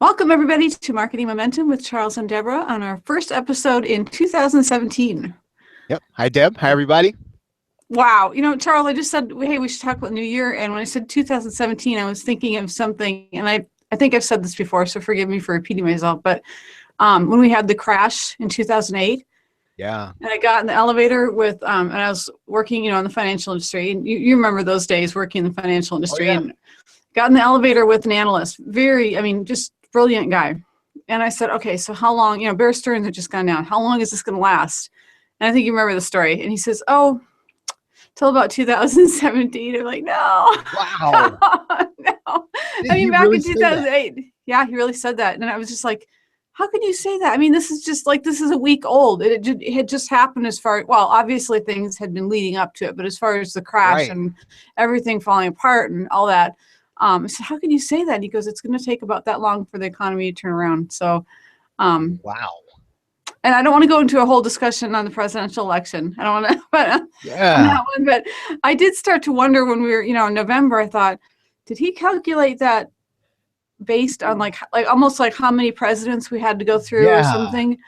Welcome, everybody, to Marketing Momentum with Charles and Deborah on our first episode in 2017. Yep. Hi, Deb. Hi, everybody. Wow. Charles, I just said, hey, we should talk about New Year. And when I said 2017, I was thinking of something, and I think I've said this before, so forgive me for repeating myself. But when we had the crash in 2008, Yeah. and I got in the elevator with, and I was working, in the financial industry. And you remember those days working in the financial Oh, industry. yeah. And got in the elevator with an analyst. Just brilliant guy. And I said, okay, so how long, Bear Stearns had just gone down. How long is this going to last? And I think you remember the story. And he says, oh, till about 2017. I'm like, no. Wow. No. Did he Back really in say that? 2008. Yeah, he really said that. And I was just like, how can you say that? This is just like, this is a week old. It had just happened obviously things had been leading up to it, but as far as the crash Right. and everything falling apart and all that, I said, how can you say that? He goes, it's going to take about that long for the economy to turn around. So, Wow. and I don't want to go into a whole discussion on the presidential election. I don't want to, but on Yeah. that one. But I did start to wonder when we were, in November. I thought, did he calculate that based on like almost like how many presidents we had to go through or Yeah. something?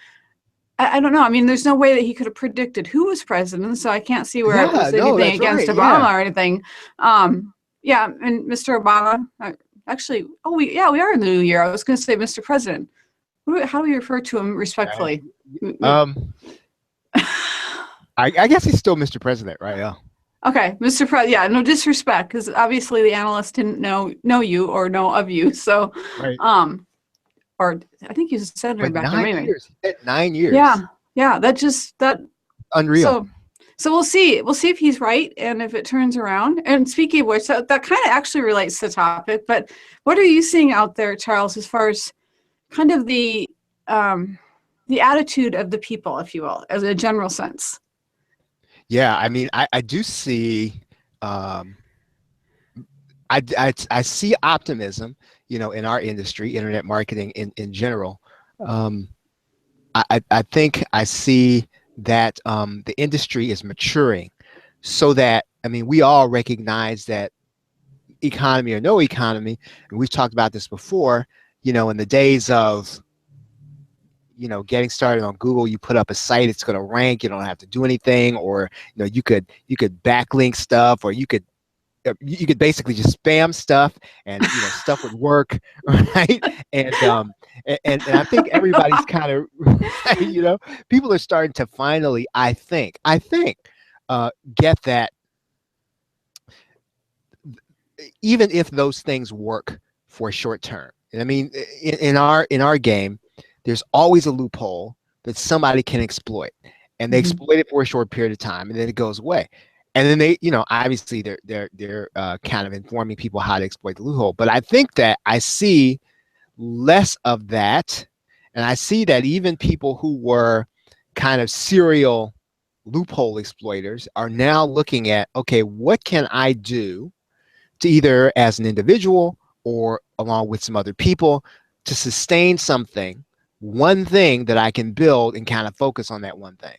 I don't know. There's no way that he could have predicted who was president, so I can't see where it Yeah. was No, anything that's against right. Obama Yeah. or anything. Yeah, and Mr. Obama, actually, we are in the new year. I was going to say Mr. President. How do we refer to him Right. respectfully? Um, I guess he's still Mr. President, right? Yeah. Okay, Mr. President. Yeah, no disrespect, because obviously the analyst didn't know you or know of you. So, Right. or I think he's a senator But back then. 9 years. He said 9 years. Yeah. That. Unreal. So we'll see. We'll see if he's right and if it turns around. And speaking of which, that kind of actually relates to the topic. But what are you seeing out there, Charles, as far as kind of the attitude of the people, if you will, as a general sense? Yeah. I do see. Um, I see optimism, in our industry, internet marketing in general. Um, I think I see that the industry is maturing so that, we all recognize that economy or no economy, and we've talked about this before, in the days of, getting started on Google, you put up a site, it's going to rank, you don't have to do anything, or, you could backlink stuff, or you could basically just spam stuff and stuff would work, right? And I think everybody's kind of people are starting to finally, I think get that even if those things work for short term. In our game, there's always a loophole that somebody can exploit, and they exploit it for a short period of time, and then it goes away. And then they, obviously they're kind of informing people how to exploit the loophole. But I think that I see less of that, and I see that even people who were kind of serial loophole exploiters are now looking at, okay, what can I do to either as an individual or along with some other people to sustain something, one thing that I can build and kind of focus on that one thing.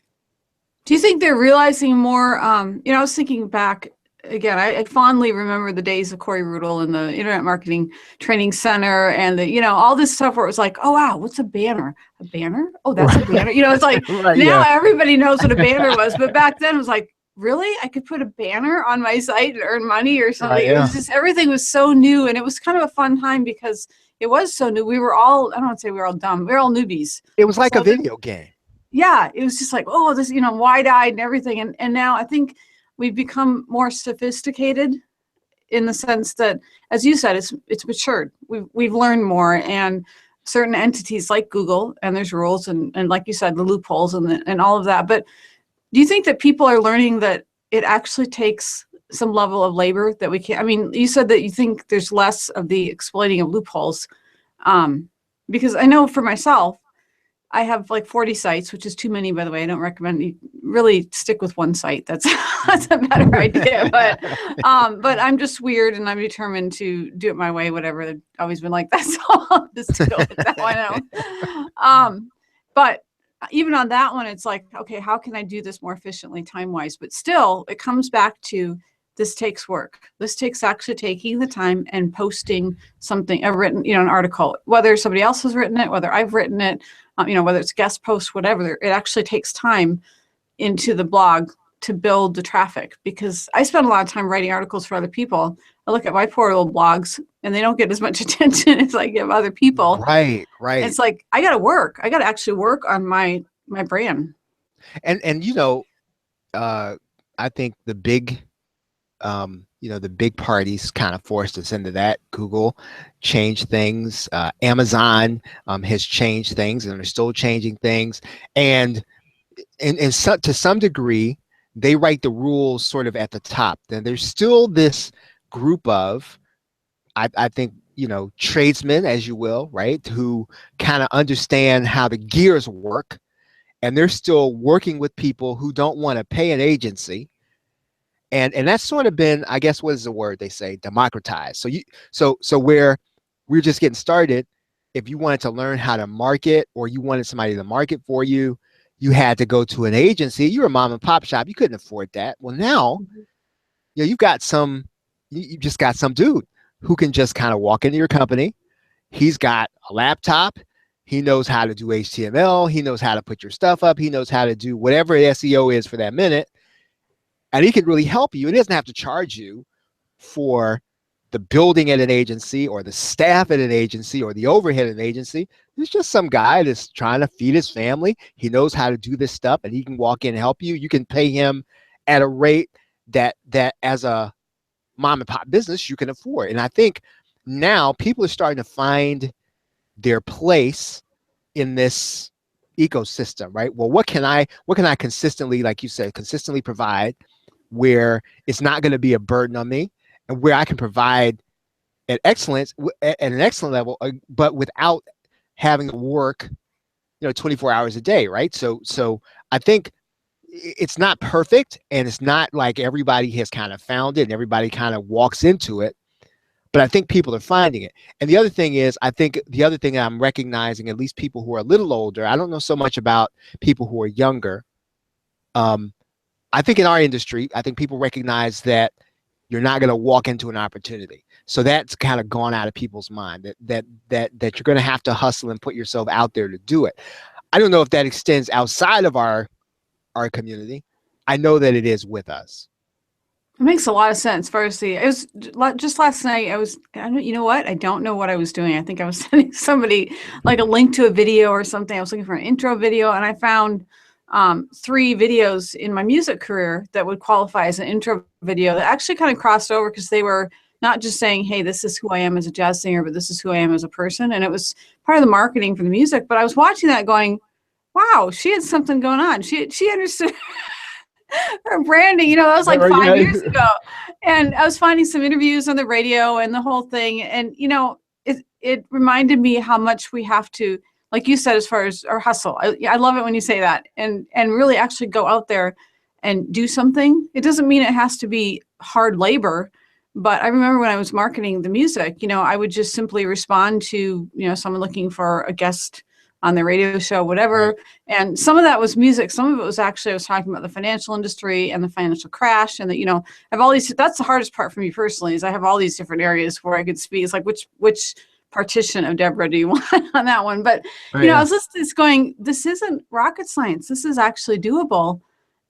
Do you think they're realizing more? I was thinking back again. I fondly remember the days of Corey Rudel and the Internet Marketing Training Center, and all this stuff where it was like, oh wow, what's a banner? A banner? Oh, that's a banner. It's like Right, now yeah. everybody knows what a banner was, but back then it was like, really? I could put a banner on my site and earn money or something. Right, It yeah. was just everything was so new, and it was kind of a fun time because it was so new. We were all, I don't want to say we were all dumb. We were all newbies. It was like So a video game. yeah, it was just like, oh, this, wide-eyed and everything. And now I think we've become more sophisticated in the sense that, as you said, it's matured. We've learned more, and certain entities like Google, and there's rules and like you said, the loopholes and all of that. But do you think that people are learning that it actually takes some level of labor that we can't? You said that you think there's less of the exploiting of loopholes, because I know for myself, I have like 40 sites, which is too many, by the way. I don't recommend you really stick with one site. That's a better idea. But I'm just weird, and I'm determined to do it my way. Whatever. I've always been like that, so I'll just go with that one. But even on that one, it's like, okay, how can I do this more efficiently, time wise? But still, it comes back to this takes work. This takes actually taking the time and posting something, a written, an article, whether somebody else has written it, whether I've written it, whether it's guest post, whatever. It actually takes time into the blog to build the traffic, because I spend a lot of time writing articles for other people. I look at my poor little blogs and they don't get as much attention as I give other people. Right. It's like, I got to work. I got to actually work on my brand. And I think the big, the big parties kind of forced us into that. Google changed things. Amazon has changed things, and they're still changing things. And to some degree, they write the rules sort of at the top. Then there's still this group of, I think, tradesmen, as you will, right, who kind of understand how the gears work, and they're still working with people who don't want to pay an agency. And that's sort of been, I guess, what is the word they say, democratized. So where we're just getting started, if you wanted to learn how to market, or you wanted somebody to market for you, you had to go to an agency. You're a mom and pop shop. You couldn't afford that. Well, now, you've got you just got some dude who can just kind of walk into your company. He's got a laptop. He knows how to do HTML. He knows how to put your stuff up. He knows how to do whatever SEO is for that minute. And he can really help you. He doesn't have to charge you for the building at an agency, or the staff at an agency, or the overhead at an agency. There's just some guy that's trying to feed his family. He knows how to do this stuff, and he can walk in and help you. You can pay him at a rate that as a mom and pop business you can afford. And I think now people are starting to find their place in this ecosystem, right? Well, what can I consistently, like you said, consistently provide, where it's not going to be a burden on me, and where I can provide at an excellent level, but without having to work, 24 hours a day, right? So I think it's not perfect, and it's not like everybody has kind of found it and everybody kind of walks into it, but I think people are finding it. And the other thing is, I think the other thing I'm recognizing, at least people who are a little older, I don't know so much about people who are younger. I think in our industry, I think people recognize that you're not going to walk into an opportunity. So that's kind of gone out of people's mind, that you're going to have to hustle and put yourself out there to do it. I don't know if that extends outside of our community. I know that it is with us. It makes a lot of sense. Firstly, it was just last night. You know what? I don't know what I was doing. I think I was sending somebody like a link to a video or something. I was looking for an intro video, and I found 3 videos in my music career that would qualify as an intro video that actually kind of crossed over, because they were not just saying, hey, this is who I am as a jazz singer, but this is who I am as a person. And it was part of the marketing for the music. But I was watching that going, wow, she had something going on. She understood her branding, that was like 5 years ago. And I was finding some interviews on the radio and the whole thing. And, it reminded me how much we have to, like you said, as far as our hustle. I love it when you say that, and really actually go out there and do something. It doesn't mean it has to be hard labor, but I remember when I was marketing the music, I would just simply respond to, someone looking for a guest on the radio show, whatever. Right. And some of that was music. Some of it was actually, I was talking about the financial industry and the financial crash, and that, I have all these, that's the hardest part for me personally, is I have all these different areas where I could speak. It's like, which partition of Deborah do you want on that one? But, I was listening to this going, this isn't rocket science. This is actually doable.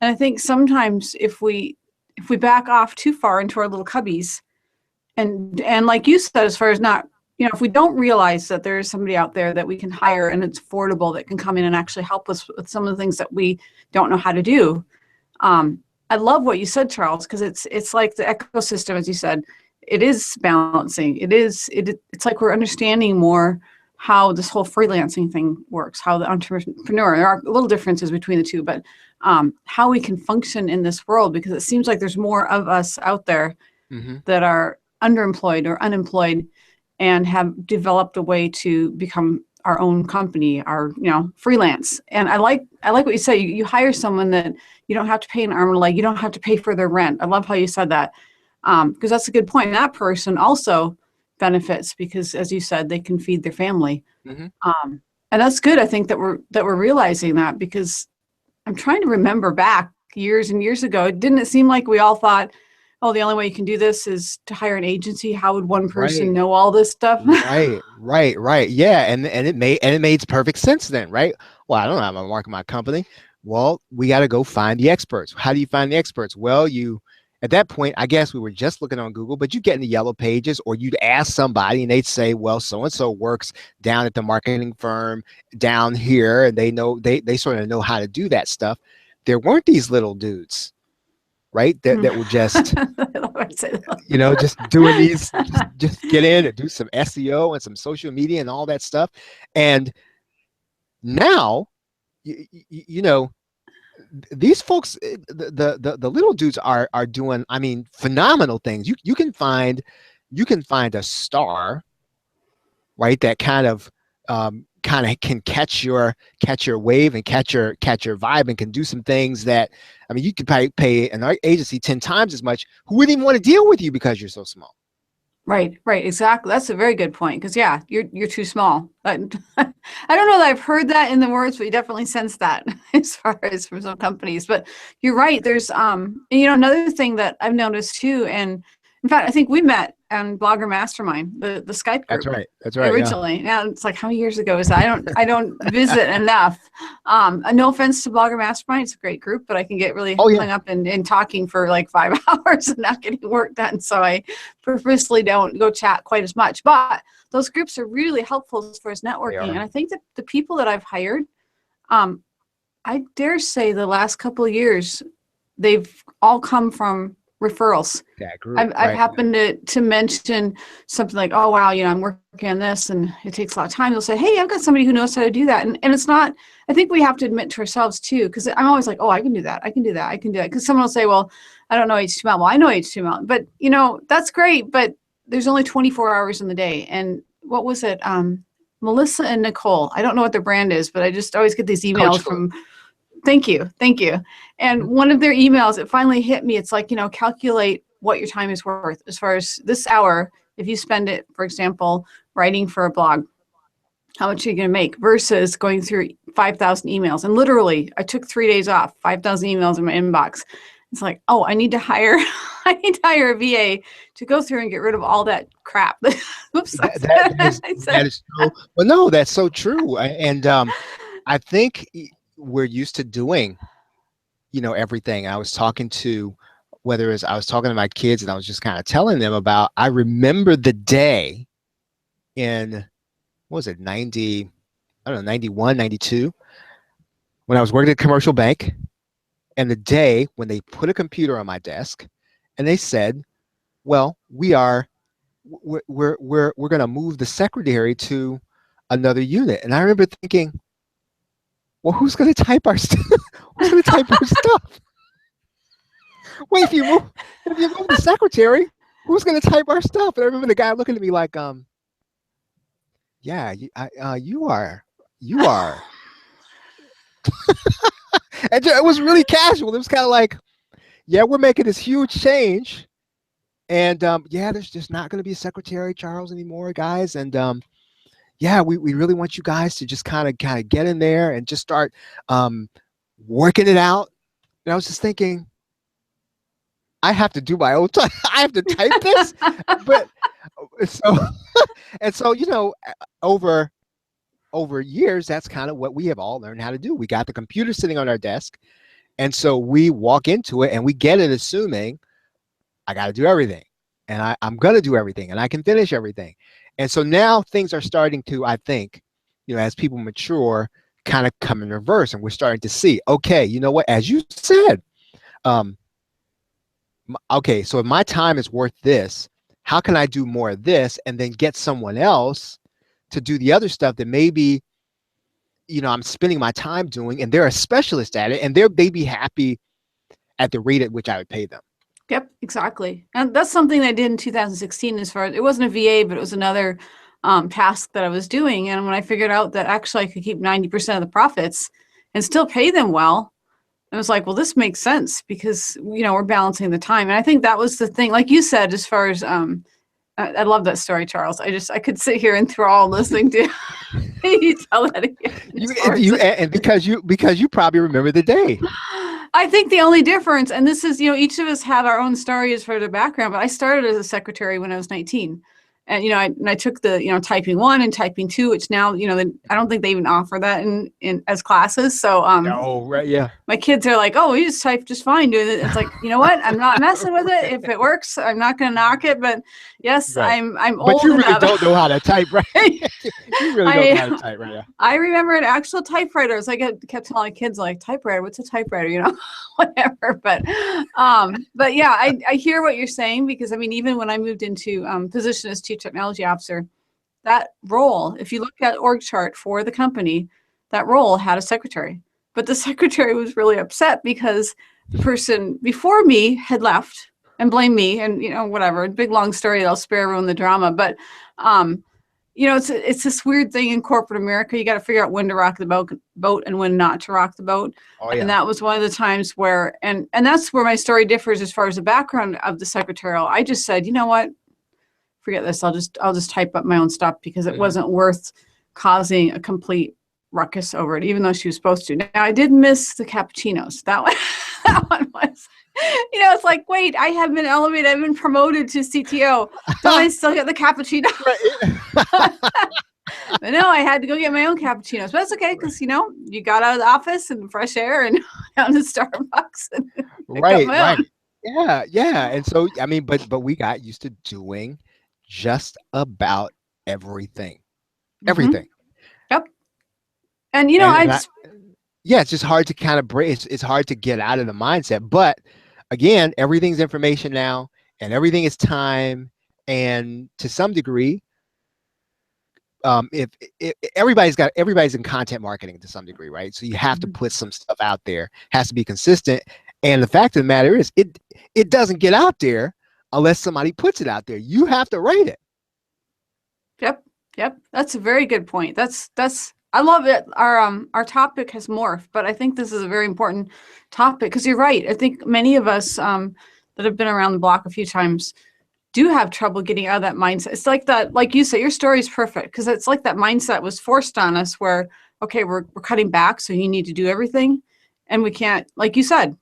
And I think sometimes if we back off too far into our little cubbies, and like you said, as far as not, if we don't realize that there is somebody out there that we can hire and it's affordable, that can come in and actually help us with some of the things that we don't know how to do. I love what you said, Charles, because it's like the ecosystem, as you said. It is balancing. It's like we're understanding more how this whole freelancing thing works, how the entrepreneur, there are little differences between the two, but how we can function in this world, because it seems like there's more of us out there that are underemployed or unemployed and have developed a way to become our own company, our, freelance. And I like what you say. You hire someone that you don't have to pay an arm and a leg. You don't have to pay for their rent. I love how you said that. Because that's a good point. That person also benefits because, as you said, they can feed their family. And that's good. I think that we're realizing that, because I'm trying to remember back years and years ago, didn't it seem like we all thought, oh, the only way you can do this is to hire an agency. How would one person Right. know all this stuff? Right. Yeah, and it made perfect sense then, right? Well, I don't know how to market my company. Well, we got to go find the experts. How do you find the experts? Well, you at that point, I guess we were just looking on Google, but you get in the yellow pages, or you'd ask somebody, and they'd say, "Well, so and so works down at the marketing firm down here, and they sort of know how to do that stuff." There weren't these little dudes, right? That were just just doing these, just get in and do some SEO and some social media and all that stuff. And now, you know, these folks, the little dudes are doing, I mean, phenomenal things. You can find a star, right? That kind of can catch your wave and catch your vibe, and can do some things that, I mean, you could probably pay an agency 10 times as much who wouldn't even want to deal with you because you're so small. Right, exactly. That's a very good point, because yeah, you're too small. I don't know that I've heard that in the words, but you definitely sense that as far as from some companies. But you're right. There's another thing that I've noticed too, and in fact, I think we met on Blogger Mastermind, the Skype group. That's right. Originally, now it's like, how many years ago is that? I don't visit enough. No offense to Blogger Mastermind, it's a great group, but I can get really hung up in talking for like 5 hours and not getting work done. So I purposely don't go chat quite as much. But those groups are really helpful as far as networking. And I think that the people that I've hired, I dare say the last couple of years, they've all come from referrals. I've happened to mention something like, oh, wow, I'm working on this and it takes a lot of time. They'll say, hey, I've got somebody who knows how to do that. And it's not, I think we have to admit to ourselves too, because I'm always like, oh, I can do that. Because someone will say, well, I don't know HTML. Well, I know HTML, but that's great, but there's only 24 hours in the day. And what was it? Melissa and Nicole. I don't know what their brand is, but I just always get these emails from, Thank you. And one of their emails, it finally hit me. It's like, calculate what your time is worth as far as this hour. If you spend it, for example, writing for a blog, how much are you going to make versus going through 5,000 emails? And literally, I took 3 days off, 5,000 emails in my inbox. It's like, oh, I need to hire a VA to go through and get rid of all that crap. Oops. That is so, well, no, that's so true. And I think we're used to doing, everything. I was talking to my kids, and I was just kind of telling them about, I remember the day in, what was it, 90, I don't know, 91, 92, when I was working at a commercial bank, and the day when they put a computer on my desk and they said, well, we're going to move the secretary to another unit. And I remember thinking, well, who's going to type our stuff? Who's going to type our stuff? Wait, if you move the secretary, who's going to type our stuff? And I remember the guy looking at me like, yeah, you are. And it was really casual. It was kind of like, yeah, we're making this huge change, and yeah, there's just not going to be a secretary, Charles, anymore, guys, and yeah, we really want you guys to just kind of get in there and just start working it out. And I was just thinking, I have to do my own time. I have to type this. But so over years, that's kind of what we have all learned how to do. We got the computer sitting on our desk, and so we walk into it and we get it assuming I got to do everything, and I'm going to do everything, and I can finish everything. And so now things are starting to, I think, as people mature, kind of come in reverse, and we're starting to see, okay, you know what, as you said, okay, so if my time is worth this, how can I do more of this and then get someone else to do the other stuff that maybe, I'm spending my time doing, and they're a specialist at it, and they'd be happy at the rate at which I would pay them. Yep, exactly. And that's something I did in 2016, as far as, it wasn't a VA, but it was another task that I was doing. And when I figured out that actually I could keep 90% of the profits and still pay them well, I was like, well, this makes sense, because, we're balancing the time. And I think that was the thing, like you said, as far as, I love that story, Charles. I could sit here and enthralled listening to you tell that again. And because you probably remember the day. I think the only difference, and this is, each of us have our own stories for the background, but I started as a secretary when I was 19. And, I took the, typing 1 and typing 2, which now, I don't think they even offer that in as classes. So, Oh, right. Yeah. my kids are like, oh, we just type just fine doing it. It's like, you know what? I'm not messing with it. If it works, I'm not going to knock it. But yes, Right. I'm But old you really enough. don't know how to type, right? You really don't know how to type, right? Yeah. I remember an actual typewriter. So I kept telling my kids, like, typewriter, what's a typewriter? Whatever. But yeah, I hear what you're saying, because I mean, even when I moved into position as chief technology officer, that role, if you look at org chart for the company, that role had a secretary. But the secretary was really upset because the person before me had left and blamed me, and whatever, big long story. I'll spare everyone the drama. But it's this weird thing in corporate America. You got to figure out when to rock the boat and when not to rock the boat. Oh, yeah. And that was one of the times where, and that's where my story differs as far as the background of the secretarial. I just said, you know what, forget this. I'll just type up my own stuff, because it wasn't worth causing a complete ruckus over it, even though she was supposed to. Now, I did miss the cappuccinos. That one was, it's like, wait, I have been elevated. I've been promoted to CTO. Don't I still get the cappuccino? But no, I had to go get my own cappuccinos. But that's okay, because, you got out of the office and fresh air and down to Starbucks. And Right. Yeah. And so, I mean, but we got used to doing just about everything. Everything. Yep. And yeah, it's just hard to kind of break. It's hard to get out of the mindset. But again, everything's information now, and everything is time. And to some degree, if everybody's in content marketing to some degree, right? So you have to put some stuff out there. Has to be consistent. And the fact of the matter is, it doesn't get out there unless somebody puts it out there. You have to write it. Yep. That's a very good point. That's I love it. Our topic has morphed, but I think this is a very important topic, because you're right. I think many of us that have been around the block a few times do have trouble getting out of that mindset. It's like that, like you said, your story is perfect, because it's like that mindset was forced on us where, okay, we're cutting back, so you need to do everything. And we can't, like you said,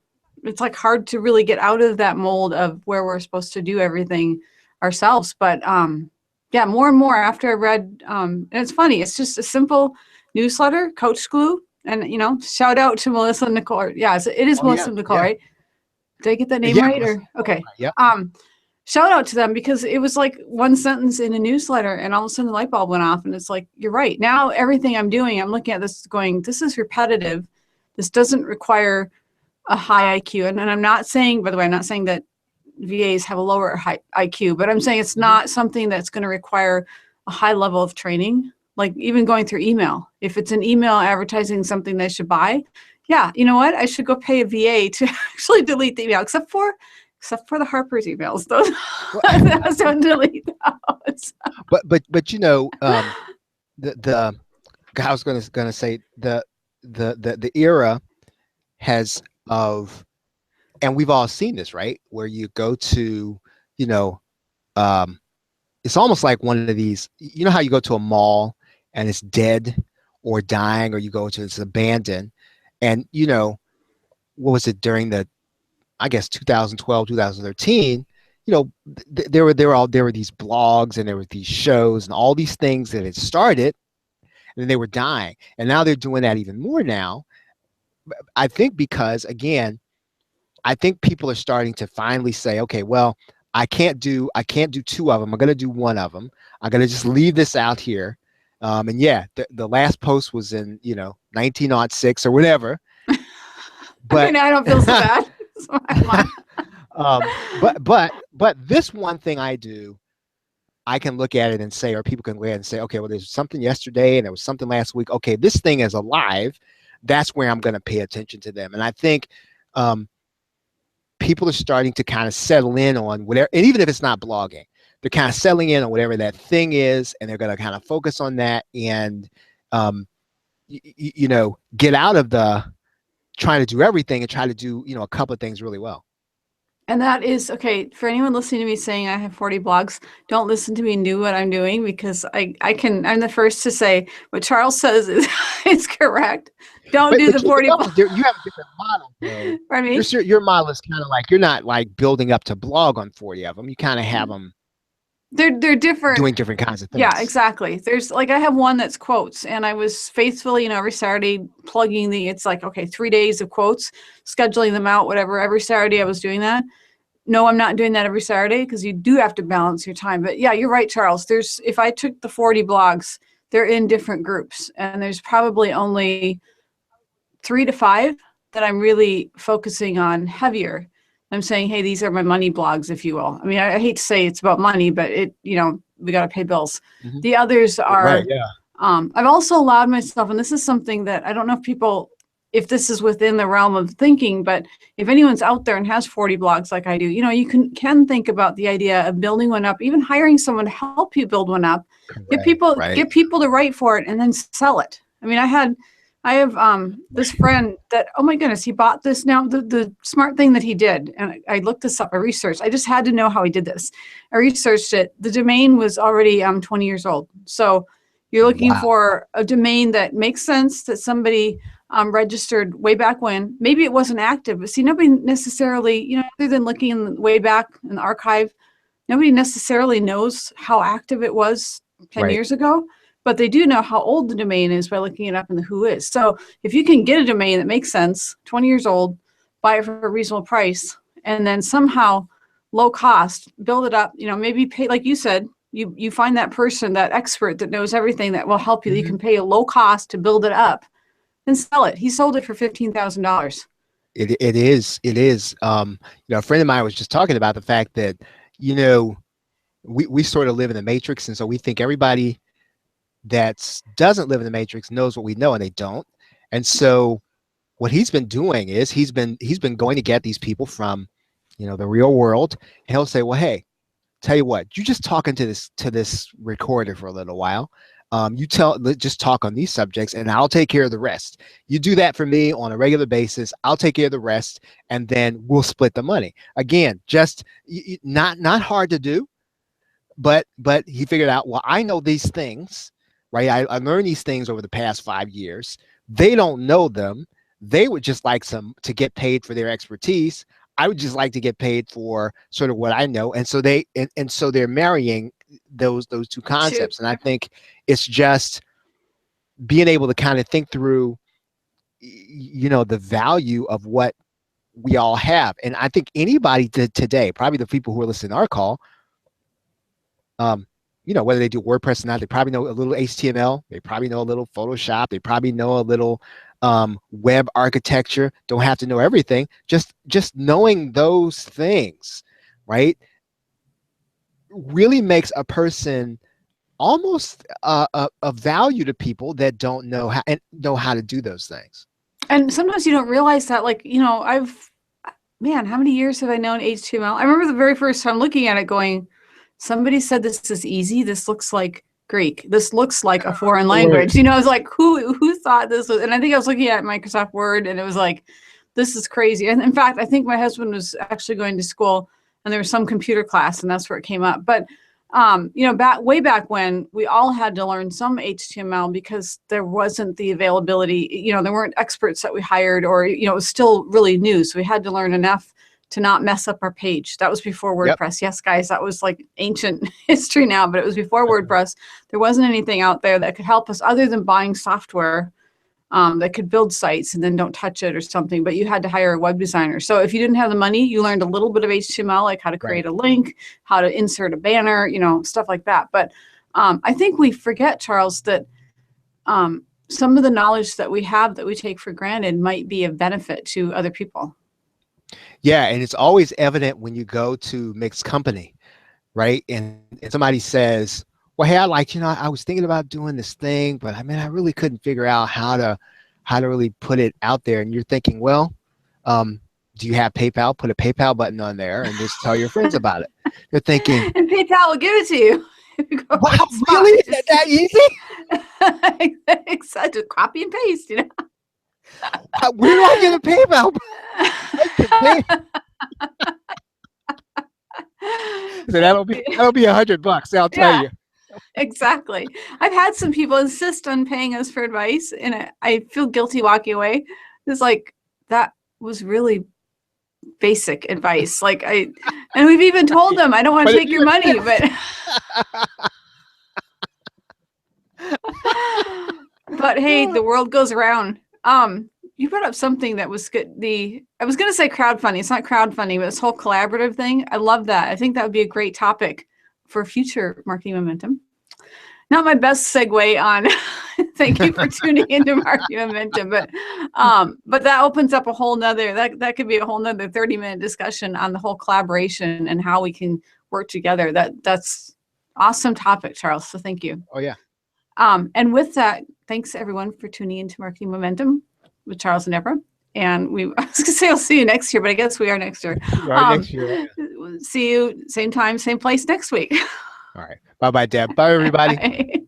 it's like hard to really get out of that mold of where we're supposed to do everything ourselves. But yeah, more and more after I read, and it's funny, it's just a simple newsletter, Coach Glue. And, shout out to Melissa Nicole. Yeah, it is Melissa Nicole, right? Did I get that name right? Or okay. Yeah. Shout out to them, because it was like one sentence in a newsletter, and all of a sudden the light bulb went off, and it's like, you're right. Now everything I'm doing, I'm looking at this going, this is repetitive. This doesn't require a high IQ. And I'm not saying, by the way, I'm not saying that VAs have a lower high IQ, but I'm saying it's not something that's going to require a high level of training. Like even going through email, if it's an email advertising something they should buy, yeah, you know what? I should go pay a VA to actually delete the email, except for the Harper's emails. Those don't delete those. But the I was gonna say the era has of, and we've all seen this, right? Where you go to, it's almost like one of these, how you go to a mall and it's dead or dying, or you go to it's abandoned, and what was it during the, I guess 2012, 2013, there were these blogs and there were these shows and all these things that had started, and they were dying, and now they're doing that even more now. I think because, again, I think people are starting to finally say, okay, well, I can't do 2 of them. I'm going to do 1 of them. I'm going to just leave this out here. And yeah, the last post was in, 1906 or whatever. But I don't feel so bad. But this one thing I do, I can look at it and say, or people can look at it and say, okay, well, there's something yesterday and there was something last week. Okay, this thing is alive. That's where I'm going to pay attention to them. And I think people are starting to kind of settle in on whatever, and even if it's not blogging, they're kind of settling in on whatever that thing is, and they're going to kind of focus on that and, get out of the trying to do everything and try to do, a couple of things really well. And that is okay for anyone listening to me saying I have 40 blogs. Don't listen to me and do what I'm doing because I'm the first to say what Charles says is is correct. Don't do But the 40 blogs. you have a different model though. Pardon me. Your model is kind of like you're not like building up to blog on 40 of them. You kind of have them They're different. doing different kinds of Yeah, things. exactly. There's like I have one that's quotes, and I was faithfully, every Saturday plugging it's like, okay, 3 days of quotes, scheduling them out, whatever. Every Saturday I was doing that. No, I'm not doing that every Saturday because you do have to balance your time. But yeah, you're right, Charles. If I took the 40 blogs, they're in different groups, and there's probably only 3 to 5 that I'm really focusing on heavier. I'm saying, hey, these are my money blogs, if you will. I mean, I hate to say it's about money, but we got to pay bills. Mhm. The others Right. are, Yeah. I've also allowed myself, and this is something that I don't know if this is within the realm of thinking, but if anyone's out there and has 40 blogs like I do, you can think about the idea of building one up, even hiring someone to help you build one up, Correct. Right. get people to write for it and then sell it. I mean, I have this friend that, oh my goodness, he bought this. Now the smart thing that he did, and I looked this up, I researched, I just had to know how he did this. I researched it. The domain was already 20 years old. So you're looking Wow. for a domain that makes sense, that somebody registered way back when. Maybe it wasn't active, but see, nobody necessarily, other than looking way back in the archive, nobody necessarily knows how active it was 10 Right. years ago, but they do know how old the domain is by looking it up in the who is. So if you can get a domain that makes sense, 20 years old, buy it for a reasonable price, and then somehow low cost, build it up, maybe pay, like you said, you find that person, that expert that knows everything that will help you. You Mhm. can pay a low cost to build it up and sell it. He sold it for $15,000. It is. A friend of mine was just talking about the fact that, you know, we sort of live in the matrix, and so we think everybody that doesn't live in the matrix knows what we know, and they don't. And so what he's been doing is he's been going to get these people from, the real world, and he'll say, well, hey, tell you what, you just talk into this recorder for a little while. Just talk on these subjects, and I'll take care of the rest. You do that for me on a regular basis. I'll take care of the rest, and then we'll split the money. Again, just not hard to do, but he figured out, well, I know these things, right? I learned these things over the past 5 years. They don't know them. They would just like some to get paid for their expertise. I would just like to get paid for sort of what I know. And so so they're marrying those two Shoot. concepts. And I think it's just being able to kind of think through, the value of what we all have. And I think anybody today, probably the people who are listening to our call, um, whether they do WordPress or not, they probably know a little HTML. They probably know a little Photoshop. They probably know a little web architecture. Don't have to know everything. Just knowing those things, right, really makes a person almost a value to people that don't know how to do those things. And sometimes you don't realize that, like, man, how many years have I known HTML? I remember the very first time looking at it going, somebody said this is easy. This looks like Greek. This looks like a foreign Right. language. I was like, who thought this was, and I think I was looking at Microsoft Word and it was like, this is crazy. And in fact, I think my husband was actually going to school and there was some computer class and that's where it came up. But way back when we all had to learn some HTML because there wasn't the availability, there weren't experts that we hired, or, it was still really new. So we had to learn enough to not mess up our page. That was before Yep. WordPress. Yes, guys, that was like ancient history now, but it was before WordPress. There wasn't anything out there that could help us other than buying software that could build sites and then don't touch it or something, but you had to hire a web designer. So if you didn't have the money, you learned a little bit of HTML, like how to create a link, how to insert a banner, stuff like that. But I think we forget, Charles, that some of the knowledge that we have that we take for granted might be of benefit to other people. Yeah, and it's always evident when you go to mixed company, right? And somebody says, well, hey, I was thinking about doing this thing, but I really couldn't figure out how to really put it out there. And you're thinking, well, do you have PayPal? Put a PayPal button on there and just tell your friends about it. They're thinking, and PayPal will give it to you. wow, really? Is that easy? Just copy and paste, Where do I get a PayPal? So that'll be $100. I'll tell Yeah. you. Exactly. I've had some people insist on paying us for advice, and I feel guilty walking away. It's like, that was really basic advice. And we've even told them, I don't want to But take your money, but but hey, the world goes around. You brought up something that was good. I was going to say crowdfunding. It's not crowdfunding, but this whole collaborative thing. I love that. I think that would be a great topic for future Marketing Momentum. Not my best segue on. Thank you for tuning into Marketing Momentum, but that opens up a whole nother. That could be a whole nother 30-minute discussion on the whole collaboration and how we can work together. That's awesome topic, Charles. So thank you. Oh yeah. And with that, thanks everyone for tuning into Marketing Momentum with Charles and Deborah. And I was going to say I'll see you next year, but I guess we are next year. Next year. See you same time, same place next week. All right. Bye-bye, Deb. Bye, everybody. Bye.